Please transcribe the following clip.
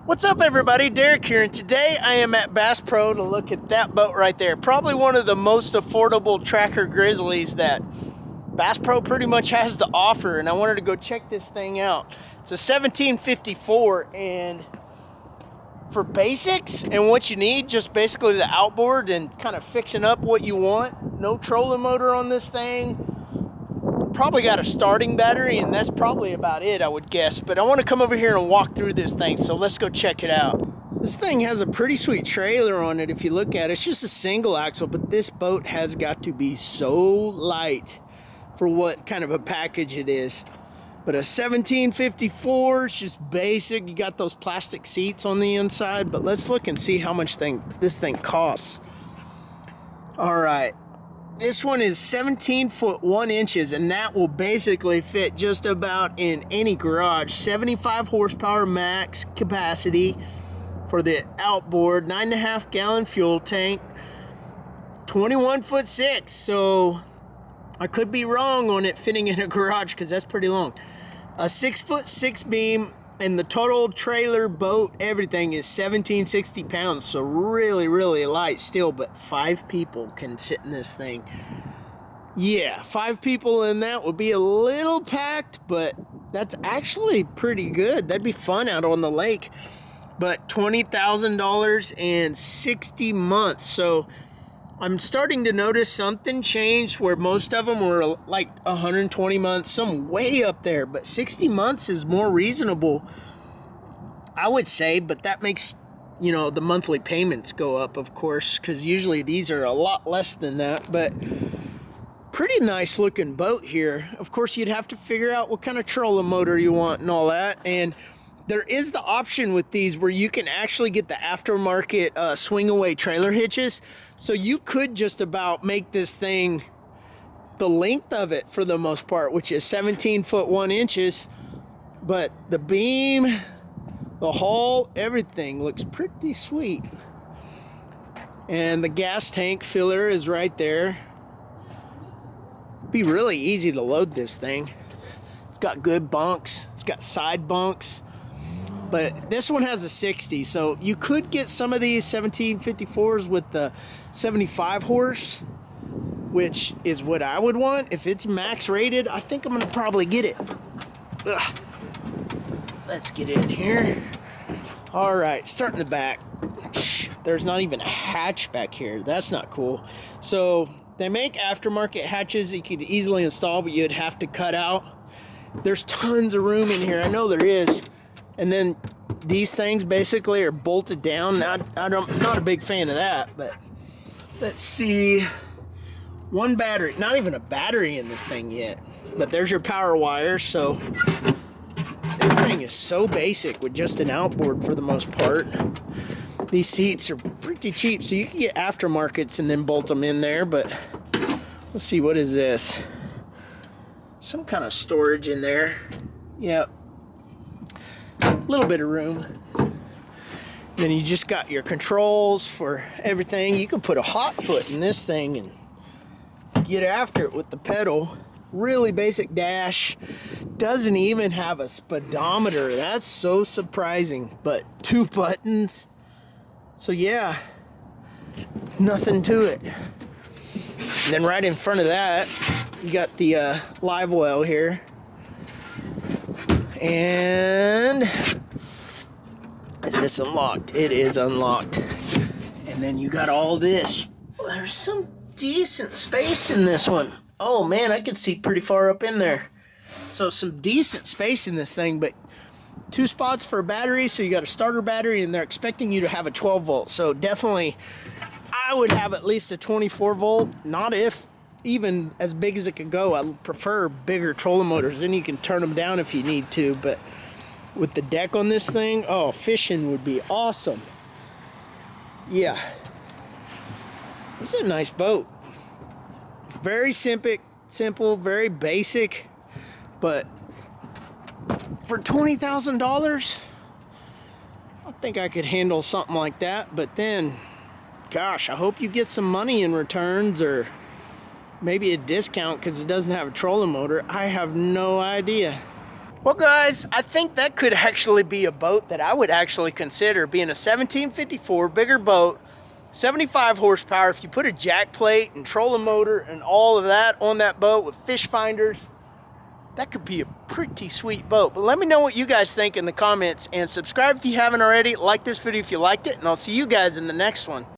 What's up, everybody? Derek here, and today I am at Bass Pro to look at that boat right there. Probably one of the most affordable tracker Grizzlies that Bass Pro pretty much has to offer, and I wanted to go check this thing out. It's a 1754, and for basics and what you need, just basically the outboard and kind of fixing up what you want. No trolling motor on this thing. Probably got a starting battery, and that's probably about it, I would guess. But I want to come over here and walk through this thing, so let's go check it out. This thing has a pretty sweet trailer on it if you look at it. It's just a single axle, but this boat has got to be so light for what kind of a package it is. But a 1754, it's just basic. You got those plastic seats on the inside, but let's look and see how much this thing costs. All right. This one is 17 foot 1 inches, and that will basically fit just about in any garage. 75 horsepower max capacity for the outboard, 9.5 gallon fuel tank, 21 foot 6. So I could be wrong on it fitting in a garage because that's pretty long. A 6 foot 6 beam, and the total trailer, boat, everything is 1760 pounds. So really, really light still, but 5 people can sit in this thing. Yeah, 5 people in that would be a little packed, but that's actually pretty good. That'd be fun out on the lake. But $20,000 and 60 months. So I'm starting to notice something changed where most of them were like 120 months, some way up there, but 60 months is more reasonable, I would say. But that makes, you know, the monthly payments go up, of course, because usually these are a lot less than that. But pretty nice looking boat here. Of course, you'd have to figure out what kind of trolling motor you want and all that. And there is the option with these where you can actually get the aftermarket swing away trailer hitches. So you could just about make this thing the length of it for the most part, which is 17 foot 1 inches. But the beam, the hull, everything looks pretty sweet. And the gas tank filler is right there. Be really easy to load this thing. It's got good bunks. It's got side bunks. But this one has a 60, so you could get some of these 1754s with the 75 horse, which is what I would want. If it's max rated, I think I'm gonna probably get it. Ugh. Let's get in here. All right, start in the back. There's not even a hatch back here. That's not cool. So they make aftermarket hatches that you could easily install, but you'd have to cut out. There's tons of room in here. I know there is. And then these things basically are bolted down. I'm not a big fan of that, but let's see. One battery, not even a battery in this thing yet, but there's your power wire. So this thing is so basic with just an outboard for the most part. These seats are pretty cheap, so you can get aftermarkets and then bolt them in there. But let's see, what is this? Some kind of storage in there. Yep. Little bit of room. Then you just got your controls for everything. You can put a hot foot in this thing and get after it with the pedal. Really basic dash. Doesn't even have a speedometer. That's so surprising. But 2 buttons. So yeah, nothing to it. And then right in front of that, you got the live well here. And is this unlocked? It is unlocked. And then you got all this. There's some decent space in this one. Oh man, I can see pretty far up in there. So some decent space in this thing, but 2 spots for a battery. So you got a starter battery, and they're expecting you to have a 12 volt. So definitely I would have at least a 24 volt, not if even as big as it could go. I prefer bigger trolling motors, then you can turn them down if you need to. But with the deck on this thing, oh, fishing would be awesome. Yeah, this is a nice boat. Very simple, very basic, but for $20,000, I think I could handle something like that. But then, gosh, I hope you get some money in returns, or maybe a discount because it doesn't have a trolling motor. I have no idea. Well guys, I think that could actually be a boat that I would actually consider, being a 1754 bigger boat, 75 horsepower. If you put a jack plate and trolling motor and all of that on that boat with fish finders, that could be a pretty sweet boat. But let me know what you guys think in the comments, and subscribe if you haven't already. Like this video if you liked it, and I'll see you guys in the next one.